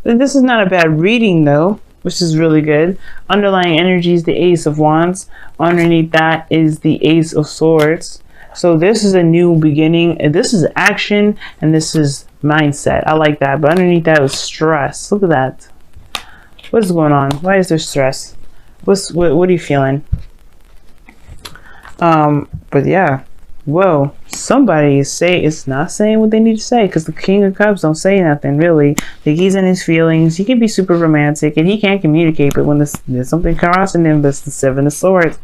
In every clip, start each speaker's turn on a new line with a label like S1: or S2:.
S1: This is not a bad reading though, which is really good. Underlying energy is the Ace of Wands. Underneath that is the Ace of Swords. So this is a new beginning. This is action and this is mindset. I like that. But underneath that was stress. Look at that. What is going on? Why is there stress? What are you feeling? But yeah. Whoa, somebody is not saying what they need to say, because the King of Cups don't say nothing really. Like, he's in his feelings. He can be super romantic and he can't communicate, but when there's something crossing him, that's the Seven of Swords.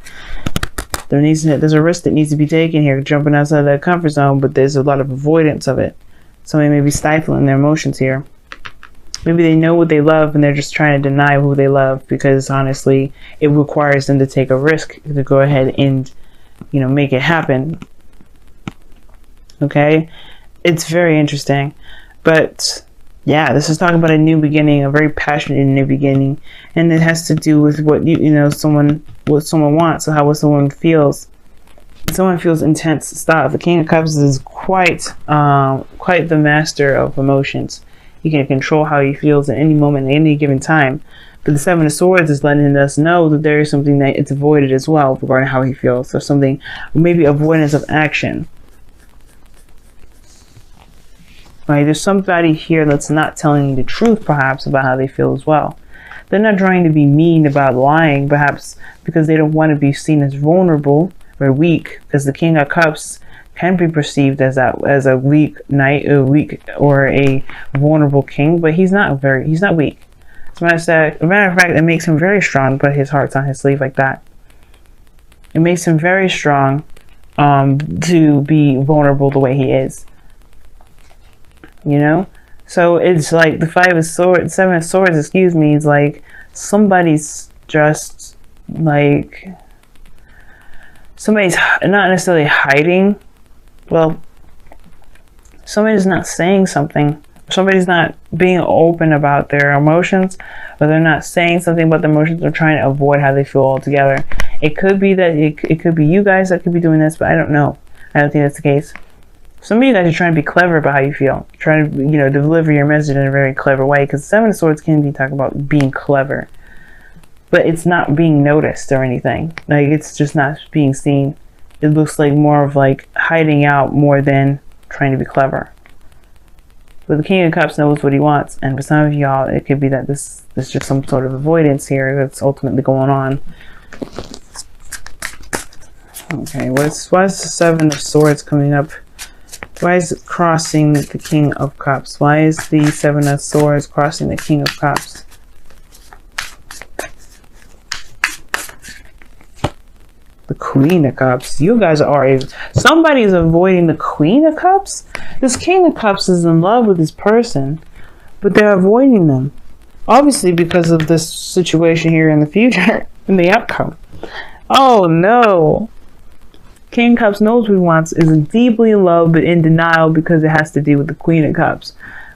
S1: There's a risk that needs to be taken here, jumping outside that comfort zone, but there's a lot of avoidance of it. Somebody may be stifling their emotions here. Maybe they know what they love and they're just trying to deny who they love, because honestly it requires them to take a risk to go ahead and, you know, make it happen. Okay, it's very interesting. But yeah, this is talking about a new beginning, a very passionate new beginning, and it has to do with what what someone wants, or how what someone feels. Someone feels intense stuff. The King of Cups is quite the master of emotions. He can control how he feels at any moment, at any given time. But the Seven of Swords is letting us know that there is something that it's avoided as well regarding how he feels, or something, maybe avoidance of action. Right, there's somebody here that's not telling you the truth, perhaps, about how they feel as well. They're not trying to be mean about lying, perhaps because they don't want to be seen as vulnerable or weak, because the King of Cups can be perceived as a weak knight, or a vulnerable king, but he's not weak. As a matter of fact, it makes him very strong, but his heart's on his sleeve like that. It makes him very strong to be vulnerable the way he is. You know, so it's like the Seven of Swords, excuse me, is like somebody's just like, somebody's not necessarily hiding. Well, somebody's not saying something. Somebody's not being open about their emotions, or they're not saying something about their emotions. They're trying to avoid how they feel altogether. It could be that it could be you guys that could be doing this, but I don't know. I don't think that's the case. Some of you guys are trying to be clever about how you feel, trying to, deliver your message in a very clever way, because Seven of Swords can be talking about being clever, but it's not being noticed or anything. Like, it's just not being seen. It looks like more of like hiding out more than trying to be clever. But the King of Cups knows what he wants, and for some of y'all, it could be that this is just some sort of avoidance here that's ultimately going on. Okay, why is the Seven of Swords coming up? Why is it crossing the King of Cups? Why is the Seven of Swords crossing the King of Cups? The Queen of Cups. You guys are somebody is avoiding the Queen of Cups. This King of Cups is in love with this person, but they're avoiding them. Obviously because of this situation here in the future, in the outcome. Oh no. King of Cups knows what he wants, is deeply in love, but in denial because it has to do with the Queen of Cups.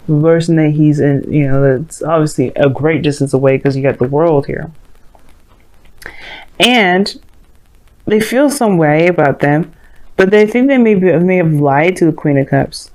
S1: The person that he's in, that's obviously a great distance away, because you got the world here. And they feel some way about them, but they think they may have lied to the Queen of Cups.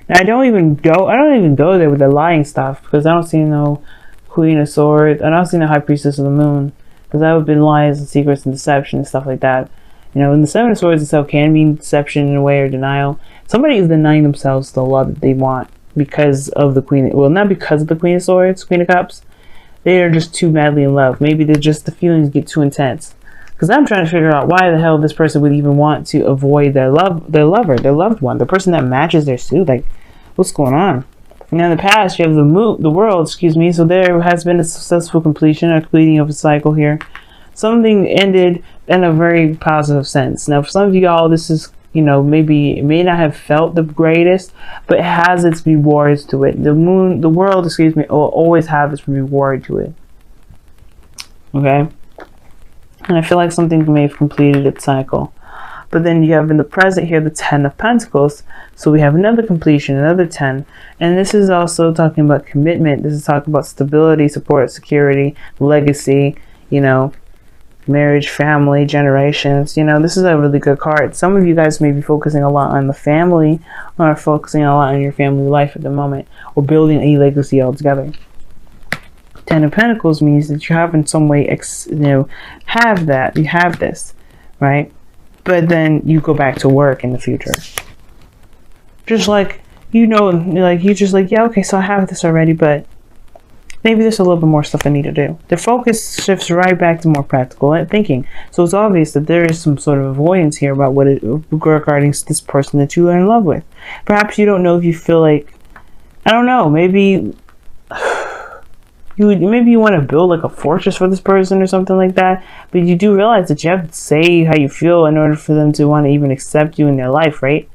S1: Now I don't even go there with the lying stuff, because I don't see no Queen of Swords. I don't see no High Priestess of the Moon, because that would have been lies and secrets and deception and stuff like that. And the Seven of Swords itself can mean deception in a way, or denial. Somebody is denying themselves the love that they want because of the Queen. Well, not because of the Queen of Swords, Queen of Cups. They are just too madly in love. Maybe they're just, the feelings get too intense. Because I'm trying to figure out why the hell this person would even want to avoid their lover, their loved one, the person that matches their suit. Like, what's going on? Now in the past, you have the world, excuse me. So there has been a successful completion or completing of a cycle here. Something ended in a very positive sense. Now for some of y'all, this is, maybe it may not have felt the greatest, but it has its rewards to it. The world, excuse me, will always have its reward to it. Okay? And I feel like something may have completed its cycle. But then you have in the present here the Ten of Pentacles. So we have another completion, another 10. And this is also talking about commitment. This is talking about stability, support, security, legacy, marriage, family, generations. You know, this is a really good card. Some of you guys may be focusing a lot on the family, or focusing a lot on your family life at the moment, or building a legacy altogether. Ten of Pentacles means that you have in some way, have that, you have this, right? But then you go back to work in the future. Just like, like you're just like, yeah, okay, so I have this already, but maybe there's a little bit more stuff I need to do. The focus shifts right back to more practical thinking. So it's obvious that there is some sort of avoidance here about regarding this person that you are in love with. Perhaps you don't know if you feel like, I don't know, maybe you want to build like a fortress for this person or something like that, but you do realize that you have to say how you feel in order for them to want to even accept you in their life, right?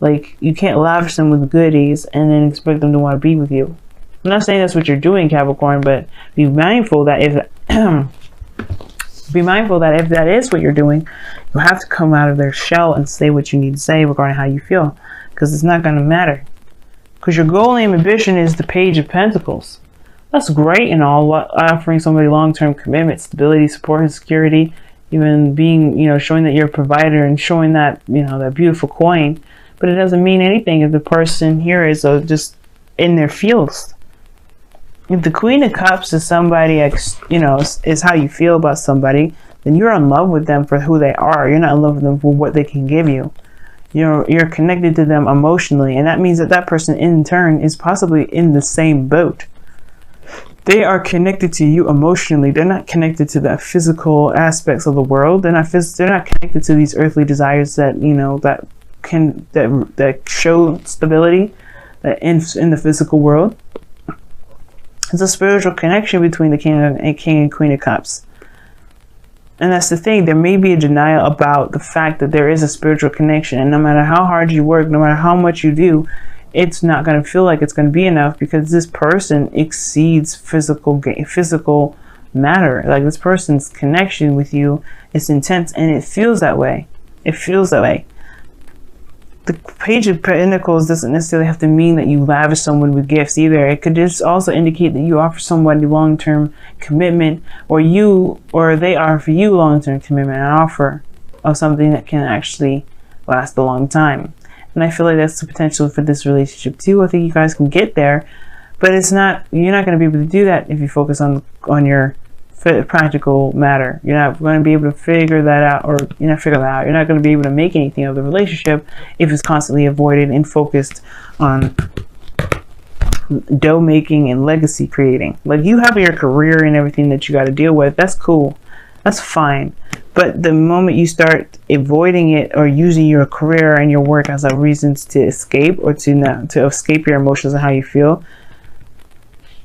S1: Like, you can't lavish them with goodies and then expect them to want to be with you. I'm not saying that's what you're doing, Capricorn, but be mindful that if that is what you're doing, you have to come out of their shell and say what you need to say regarding how you feel, because it's not going to matter. Because your goal and ambition is the Page of Pentacles. That's great and all, offering somebody long-term commitment, stability, support, and security, even being, showing that you're a provider and showing that, that beautiful coin. But it doesn't mean anything if the person here is just in their fields. If the Queen of Cups is somebody, is how you feel about somebody, then you're in love with them for who they are. You're not in love with them for what they can give you. You're connected to them emotionally, and that means that person in turn is possibly in the same boat. They are connected to you emotionally. They're not connected to the physical aspects of the world. They're not connected to these earthly desires that that show stability in the physical world. It's a spiritual connection between the King and Queen of Cups. And that's the thing. There may be a denial about the fact that there is a spiritual connection. And no matter how hard you work, no matter how much you do, it's not going to feel like it's going to be enough, because this person exceeds physical matter. Like, this person's connection with you is intense, and it feels that way. It feels that way. The Page of Pentacles doesn't necessarily have to mean that you lavish someone with gifts either. It could just also indicate that you offer somebody long-term commitment, or they offer you long-term commitment, an offer of something that can actually last a long time. And I feel like that's the potential for this relationship too. I think you guys can get there, but you're not going to be able to do that if you focus on your practical matter. You're not going to be able to figure that out, or You're not going to be able to make anything of the relationship if it's constantly avoided and focused on dough making and legacy creating. Like, you have your career and everything that you got to deal with. That's cool. That's fine. But the moment you start avoiding it, or using your career and your work as a reasons to escape, or to escape your emotions and how you feel,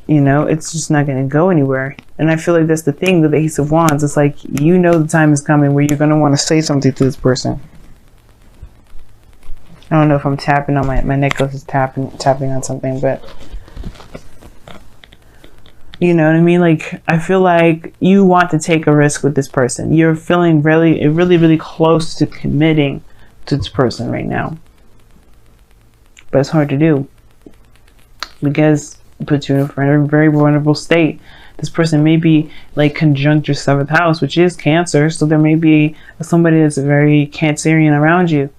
S1: it's just not going to go anywhere. And I feel like that's the thing with the Ace of Wands. It's like, the time is coming where you're going to want to say something to this person. I don't know if I'm tapping on my necklace is tapping on something, but you know what I mean? Like, I feel like you want to take a risk with this person. You're feeling really, really, really close to committing to this person right now. But it's hard to do, because it puts you in a very vulnerable state. This person may be like conjunct your 7th house, which is Cancer. So there may be somebody that's very Cancerian around you,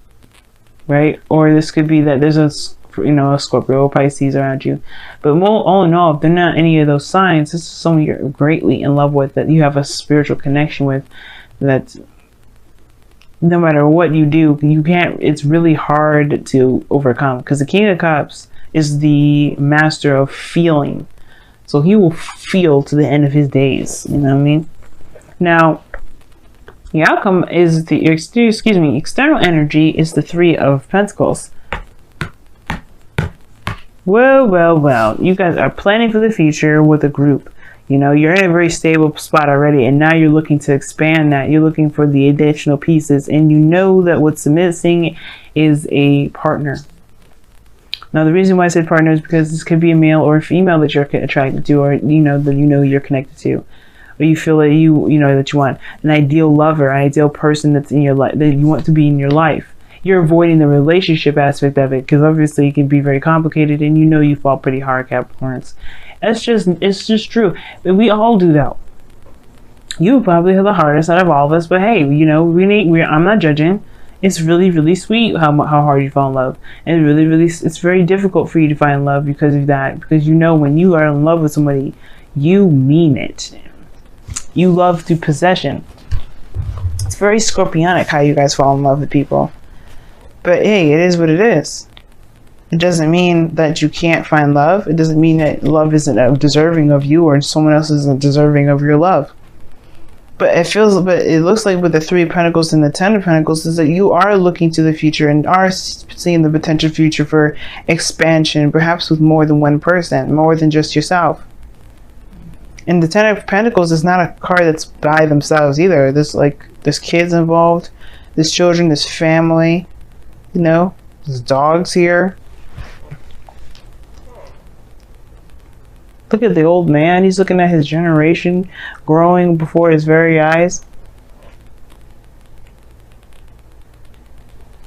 S1: right? Or this could be that there's a Scorpio or Pisces around you. But all in all, if they're not any of those signs, this is someone you're greatly in love with, that you have a spiritual connection with, that no matter what you do, it's really hard to overcome, because the King of Cups is the master of feeling. So he will feel to the end of his days. You know what I mean? Now, the outcome is external energy is the 3 of Pentacles. Well, you guys are planning for the future with a group. You're in a very stable spot already, and now you're looking to expand that. You're looking for the additional pieces, and you know that what's missing is a partner. Now, the reason why I said partner is because this could be a male or a female that you're attracted to, or you're connected to, or you feel that that you want an ideal lover, an ideal person that's in your life, that you want to be in your life. You're avoiding the relationship aspect of it, because obviously it can be very complicated, and you fall pretty hard, Capricorns. It's just true. We all do that. You probably have the hardest out of all of us, but hey, you know, I'm not judging. It's really, really sweet how hard you fall in love. And it's very difficult for you to find love because of that. Because you know, when you are in love with somebody, you mean it. You love through possession. It's very scorpionic how you guys fall in love with people. But hey, it is what it is. It doesn't mean that you can't find love. It doesn't mean that love isn't deserving of you or someone else isn't deserving of your love. But it looks like with the Three of Pentacles and the Ten of Pentacles is that you are looking to the future and are seeing the potential future for expansion, perhaps with more than one person, more than just yourself. And the Ten of Pentacles is not a card that's by themselves either. There's kids involved, there's children, there's family, you know, there's dogs here. Look at the old man. He's looking at his generation growing before his very eyes.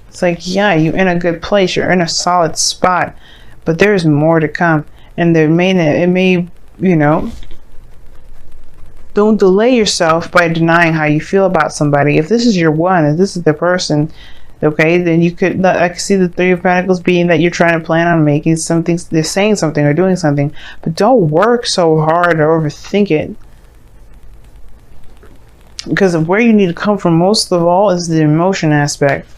S1: It's like, yeah, you're in a good place. You're in a solid spot. But there's more to come. And it may, you know, don't delay yourself by denying how you feel about somebody. If this is your one, if this is the person, okay, then you could, I can see the Three of Pentacles being that you're trying to plan on making something, they're saying something or doing something, but don't work so hard or overthink it. Because of where you need to come from most of all is the emotion aspect.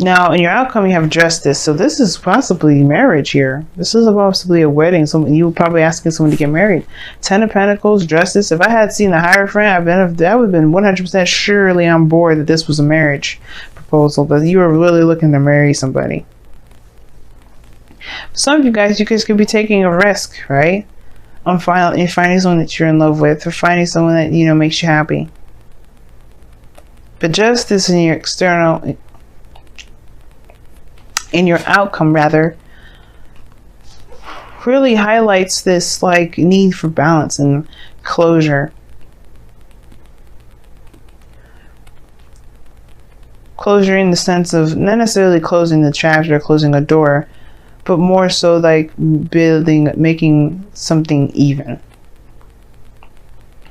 S1: Now, in your outcome, you have justice. So this is possibly marriage here. This is possibly a wedding. You were probably asking someone to get married. Ten of Pentacles, justice. If I had seen the Hierophant, I would have been 100% surely on board that this was a marriage proposal, that you were really looking to marry somebody. Some of you guys could be taking a risk, right? On finding someone that you're in love with, or finding someone that, you know, makes you happy. But justice in your external, in your outcome rather, really highlights this like need for balance and closure. Closure in the sense of not necessarily closing the chapter or closing a door, but more so like making something even.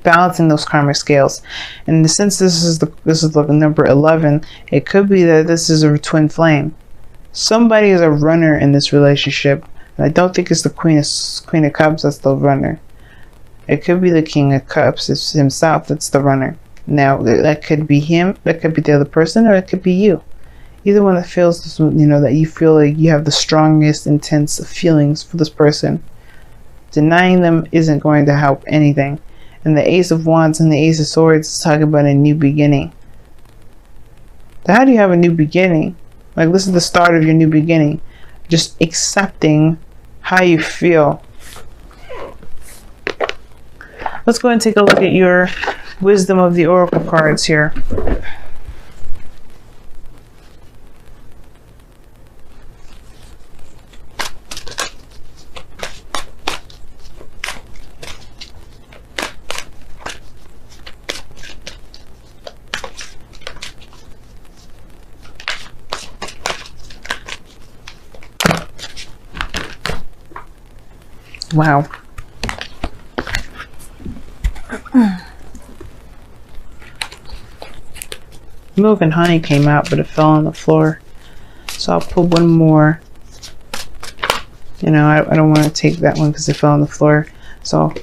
S1: Balancing those karmic scales. And in the sense this is the number 11, it could be that this is a twin flame. Somebody is a runner in this relationship. And I don't think it's the Queen of Cups that's the runner. It could be the King of Cups. It's himself that's the runner. Now, that could be him, that could be the other person, or it could be you. Either one that feels this, you know, that you feel like you have the strongest, intense feelings for this person. Denying them isn't going to help anything. And the Ace of Wands and the Ace of Swords is talking about a new beginning. So how do you have a new beginning? Like, this is the start of your new beginning. Just accepting how you feel. Let's go ahead and take a look at your Wisdom of the Oracle cards here. Wow. Milk and honey came out, but it fell on the floor. So I'll put one more. You know, I don't want to take that one because it fell on the floor. So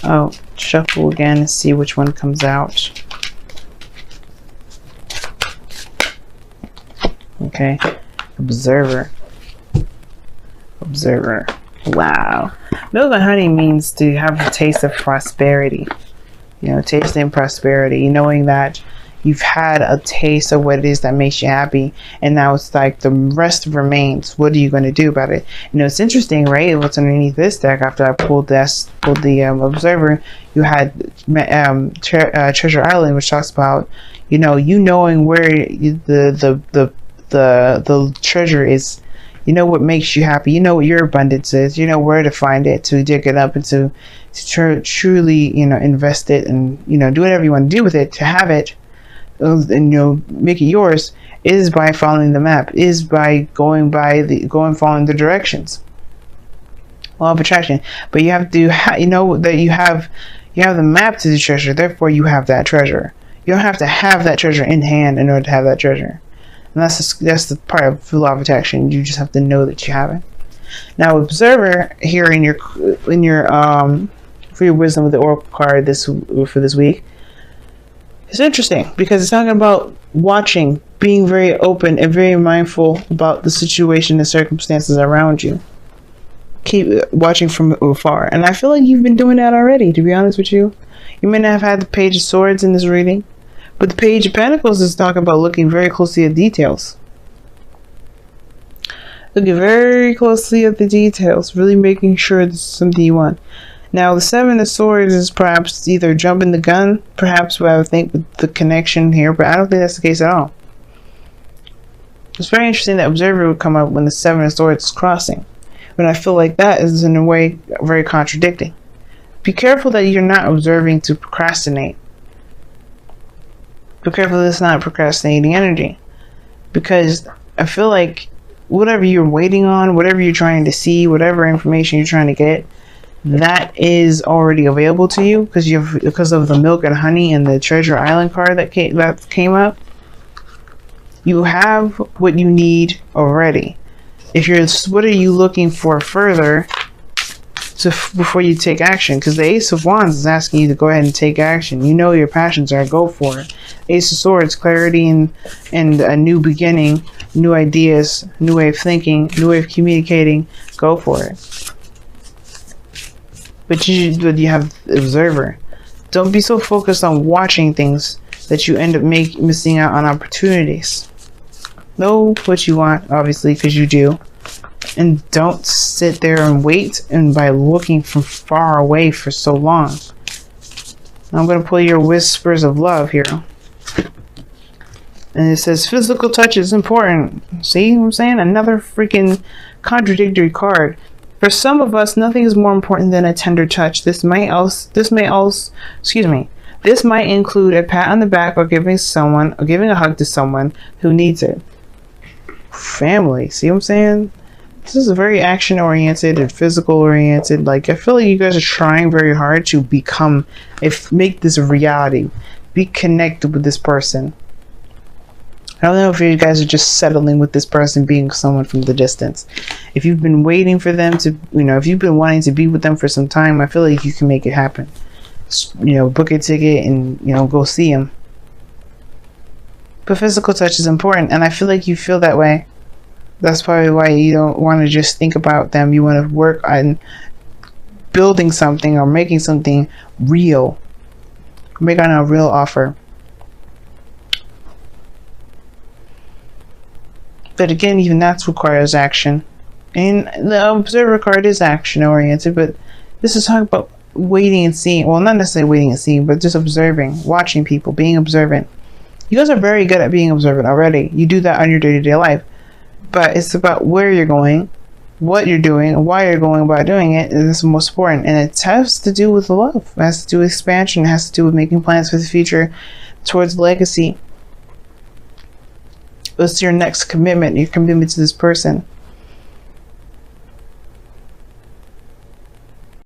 S1: I'll shuffle again and see which one comes out. Okay. Observer. Observer. Wow. Milk and honey means to have a taste of prosperity. You know, tasting prosperity, knowing that you've had a taste of what it is that makes you happy, and now it's like the rest remains. What are you going to do about it? You know, it's interesting, right? What's underneath this deck after I pulled the Observer, you had Treasure Island, which talks about, you know, knowing where the treasure is. You know what makes you happy. You know what your abundance is. You know where to find it, to dig it up, and to truly, you know, invest it, and, you know, do whatever you want to do with it, to have it, and, you know, make it yours, is by following the map, is by following the directions. Law of attraction. But you have to, you know, that you have You have the map to the treasure, therefore you have that treasure. You don't have to have that treasure in hand in order to have that treasure. And that's the part of the law of attraction. You just have to know that you have it. Now, observer here in your for your wisdom with the oracle card for this week. It's interesting because it's talking about watching, being very open and very mindful about the situation and circumstances around you. Keep watching from afar. And I feel like you've been doing that already, to be honest with you. You may not have had the Page of Swords in this reading, but the Page of Pentacles is talking about looking very closely at details. Looking very closely at the details, really making sure this is something you want. Now, the Seven of Swords is perhaps either jumping the gun, perhaps what I would think with the connection here, but I don't think that's the case at all. It's very interesting that Observer would come up when the Seven of Swords is crossing. But I feel like that is in a way very contradicting. Be careful that you're not observing to procrastinate. Be careful that it's not procrastinating energy. Because I feel like whatever you're waiting on, whatever you're trying to see, whatever information you're trying to get, that is already available to you because of the milk and honey and the treasure island card that came up. You have what you need already. What are you looking for further before you take action? Because the Ace of Wands is asking you to go ahead and take action. You know your passions are, go for it. Ace of Swords, clarity and a new beginning, new ideas, new way of thinking, new way of communicating. Go for it. But you have Observer. Don't be so focused on watching things that you end up missing out on opportunities. Know what you want, obviously, because you do. And don't sit there and wait and by looking from far away for so long. I'm going to pull your Whispers of Love here. And it says physical touch is important. See what I'm saying? Another freaking contradictory card. For some of us, nothing is more important than a tender touch. This might include a pat on the back or giving a hug to someone who needs it. Family, see what I'm saying? This is very action oriented and physical oriented. Like, I feel like you guys are trying very hard to make this a reality. Be connected with this person. I don't know if you guys are just settling with this person being someone from the distance. If you've been waiting for them to, if you've been wanting to be with them for some time, I feel like you can make it happen. Book a ticket and, go see them. But physical touch is important, and I feel like you feel that way. That's probably why you don't want to just think about them. You want to work on building something or making something real. Make on a real offer. But again, even that requires action. And the Observer card is action oriented, but this is talking about waiting and seeing. Well, not necessarily waiting and seeing, but just observing, watching people, being observant. You guys are very good at being observant already. You do that on your day-to-day life. But it's about where you're going, what you're doing, why you're going about doing it. And that's the most important. And it has to do with love. It has to do with expansion. It has to do with making plans for the future towards legacy. What's your next commitment? Your commitment to this person.